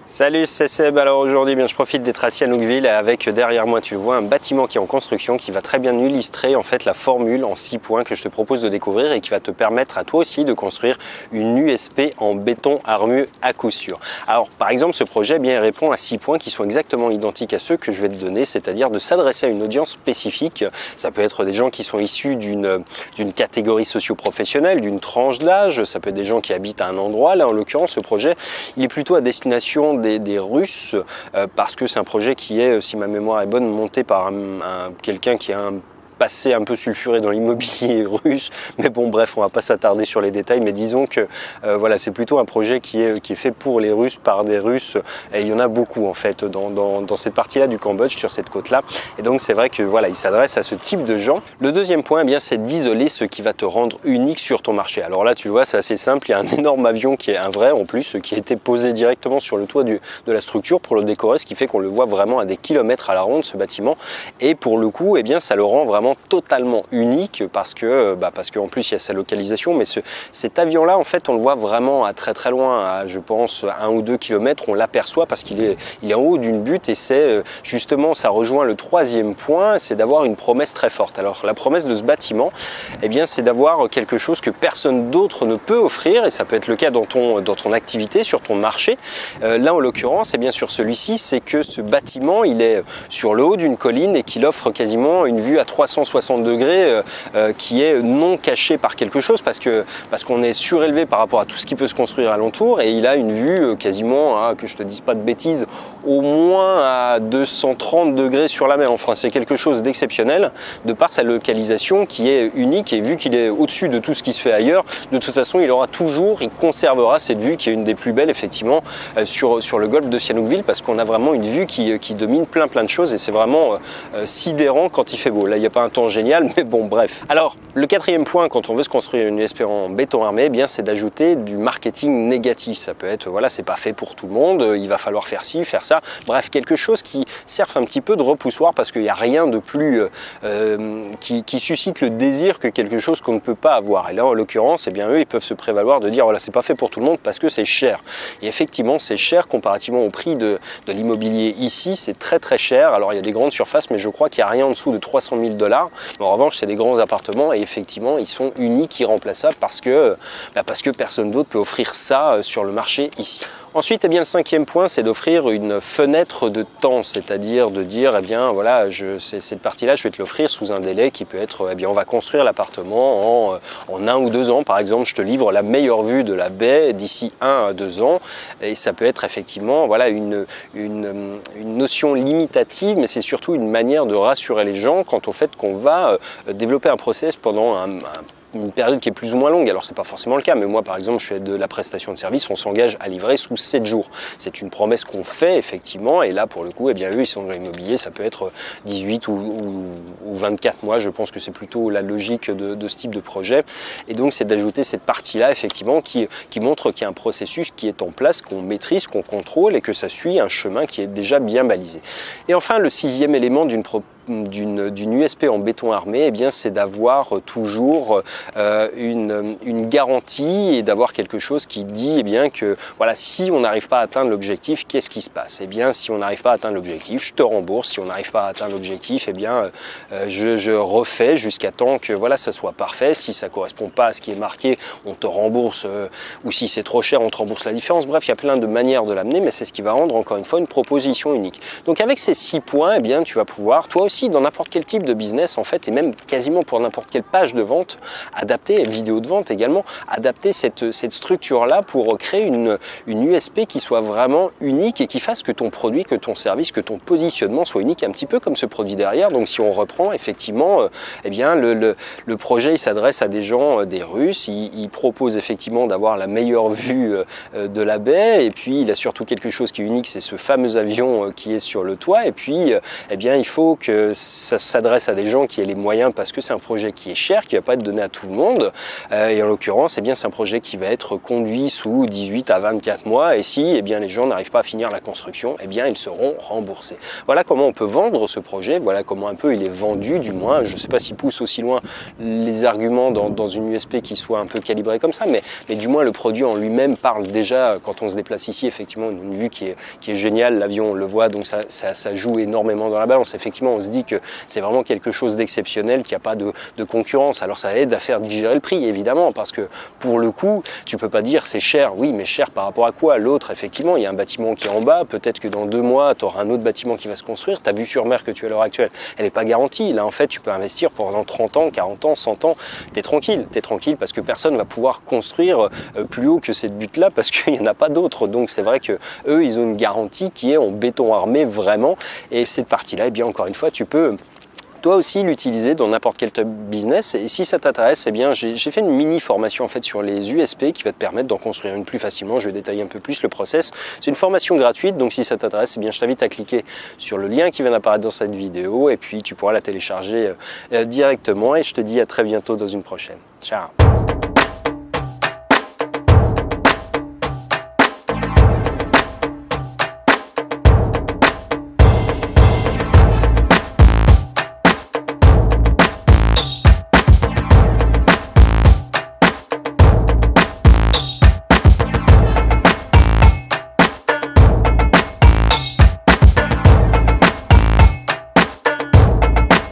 Salut, c'est Seb. Alors aujourd'hui, je profite d'être assis à Nookville et avec derrière moi, tu le vois, un bâtiment qui est en construction qui va très bien illustrer en fait la formule en 6 points que je te propose de découvrir et qui va te permettre à toi aussi de construire une USP en béton armé à coup sûr. Alors par exemple, ce projet il répond à 6 points qui sont exactement identiques à ceux que je vais te donner, c'est-à-dire de s'adresser à une audience spécifique. Ça peut être des gens qui sont issus d'une catégorie socio-professionnelle, d'une tranche d'âge, ça peut être des gens qui habitent à un endroit. Là en l'occurrence, ce projet il est plutôt à destination des Russes parce que c'est un projet qui est, si ma mémoire est bonne, monté par quelqu'un qui a un passé un peu sulfuré dans l'immobilier russe, mais bon bref, on va pas s'attarder sur les détails, mais disons que voilà, c'est plutôt un projet qui est fait pour les Russes, par des Russes, et il y en a beaucoup en fait dans cette partie-là du Cambodge, sur cette côte-là, et donc c'est vrai que voilà, il s'adresse à ce type de gens. Le deuxième point, c'est d'isoler ce qui va te rendre unique sur ton marché. Alors là, tu le vois, c'est assez simple, il y a un énorme avion qui est un vrai en plus, qui a été posé directement sur le toit de la structure pour le décorer, ce qui fait qu'on le voit vraiment à des kilomètres à la ronde, ce bâtiment, et pour le coup, ça le rend vraiment totalement unique parce que en plus il y a sa localisation, mais cet avion là en fait on le voit vraiment à très loin, à je pense 1 ou 2 kilomètres, on l'aperçoit parce qu'il est en haut d'une butte, et c'est justement, ça rejoint le troisième point, c'est d'avoir une promesse très forte. Alors la promesse de ce bâtiment, c'est d'avoir quelque chose que personne d'autre ne peut offrir, et ça peut être le cas dans ton activité, sur ton marché. Là en l'occurrence, sur celui-ci, c'est que ce bâtiment il est sur le haut d'une colline et qu'il offre quasiment une vue à 360 degrés qui est non cachée par quelque chose, parce qu'on est surélevé par rapport à tout ce qui peut se construire alentour, et il a une vue quasiment, que je te dise pas de bêtises, au moins à 230 degrés sur la mer. Enfin, c'est quelque chose d'exceptionnel de par sa localisation qui est unique, et vu qu'il est au-dessus de tout ce qui se fait ailleurs, de toute façon il conservera cette vue qui est une des plus belles effectivement sur le golfe de Sihanoukville, parce qu'on a vraiment une vue qui domine plein de choses, et c'est vraiment sidérant quand il fait beau. Là il n'y a pas un temps génial, mais bon bref. Alors le quatrième point quand on veut se construire une USP en béton armé, c'est d'ajouter du marketing négatif. Ça peut être, voilà, c'est pas fait pour tout le monde, il va falloir faire ci, faire ça, bref, quelque chose qui serve un petit peu de repoussoir, parce qu'il n'y a rien de plus qui suscite le désir que quelque chose qu'on ne peut pas avoir. Et là en l'occurrence, eux ils peuvent se prévaloir de dire voilà, c'est pas fait pour tout le monde parce que c'est cher. Et effectivement c'est cher comparativement au prix de l'immobilier ici, c'est très cher. Alors il y a des grandes surfaces, mais je crois qu'il n'y a rien en dessous de 300 000 $. En revanche, c'est des grands appartements, et effectivement ils sont uniques, irremplaçables, parce que personne d'autre peut offrir ça sur le marché ici. Ensuite, le cinquième point, c'est d'offrir une fenêtre de temps, c'est-à-dire de dire, voilà, cette partie-là, je vais te l'offrir sous un délai qui peut être, on va construire l'appartement en 1 ou 2 ans. Par exemple, je te livre la meilleure vue de la baie d'ici 1 à 2 ans. Et ça peut être effectivement, voilà, une notion limitative, mais c'est surtout une manière de rassurer les gens quant au fait qu'on va développer un process pendant une période qui est plus ou moins longue. Alors c'est pas forcément le cas, mais moi par exemple je fais de la prestation de service, on s'engage à livrer sous 7 jours. C'est une promesse qu'on fait effectivement, et là pour le coup eux ils sont dans l'immobilier, ça peut être 18 ou 24 mois, je pense que c'est plutôt la logique de ce type de projet. Et donc c'est d'ajouter cette partie là effectivement qui montre qu'il y a un processus qui est en place, qu'on maîtrise, qu'on contrôle, et que ça suit un chemin qui est déjà bien balisé. Et enfin le sixième élément d'une USP en béton armé, c'est d'avoir toujours une garantie, et d'avoir quelque chose qui dit que voilà, si on n'arrive pas à atteindre l'objectif, qu'est-ce qui se passe? Si on n'arrive pas à atteindre l'objectif, je te rembourse. Si on n'arrive pas à atteindre l'objectif, je refais jusqu'à temps que voilà, ça soit parfait. Si ça correspond pas à ce qui est marqué, on te rembourse, ou si c'est trop cher, on te rembourse la différence. Bref, il y a plein de manières de l'amener, mais c'est ce qui va rendre encore une fois une proposition unique. Donc avec ces 6 points, tu vas pouvoir toi aussi, dans n'importe quel type de business en fait, et même quasiment pour n'importe quelle page de vente, adapter, vidéo de vente également, adapter cette structure là pour créer une USP qui soit vraiment unique, et qui fasse que ton produit, que ton service, que ton positionnement soit unique, un petit peu comme ce produit derrière. Donc si on reprend effectivement, le projet il s'adresse à des gens, des Russes, il propose effectivement d'avoir la meilleure vue de la baie, et puis il a surtout quelque chose qui est unique, c'est ce fameux avion qui est sur le toit, et puis il faut que ça s'adresse à des gens qui aient les moyens parce que c'est un projet qui est cher, qui ne va pas être donné à tout le monde. Et en l'occurrence, c'est un projet qui va être conduit sous 18 à 24 mois. Et si les gens n'arrivent pas à finir la construction, ils seront remboursés. Voilà comment on peut vendre ce projet. Voilà comment un peu il est vendu, du moins. Je ne sais pas s'il pousse aussi loin les arguments dans une USP qui soit un peu calibrée comme ça, mais du moins le produit en lui-même parle déjà, quand on se déplace ici, effectivement, une vue qui est géniale. L'avion, on le voit, donc ça joue énormément dans la balance. Effectivement, on se dit que c'est vraiment quelque chose d'exceptionnel, qu'il n'y a pas de concurrence. Alors ça aide à faire digérer le prix, évidemment, parce que pour le coup, tu peux pas dire c'est cher. Oui, mais cher par rapport à quoi? L'autre, effectivement, il y a un bâtiment qui est en bas. Peut-être que dans 2 mois, tu auras un autre bâtiment qui va se construire. Ta vue sur mer que tu as à l'heure actuelle, elle n'est pas garantie. Là, en fait, tu peux investir pendant 30 ans, 40 ans, 100 ans. Tu es tranquille parce que personne ne va pouvoir construire plus haut que cette butte-là parce qu'il n'y en a pas d'autres. Donc, c'est vrai que eux, ils ont une garantie qui est en béton armé vraiment. Et cette partie-là, encore une fois, tu peux toi aussi l'utiliser dans n'importe quel type business. Et si ça t'intéresse, j'ai fait une mini formation en fait sur les USP qui va te permettre d'en construire une plus facilement. Je vais détailler un peu plus le process. C'est une formation gratuite, donc si ça t'intéresse, je t'invite à cliquer sur le lien qui vient d'apparaître dans cette vidéo et puis tu pourras la télécharger directement. Et je te dis à très bientôt dans une prochaine. Ciao.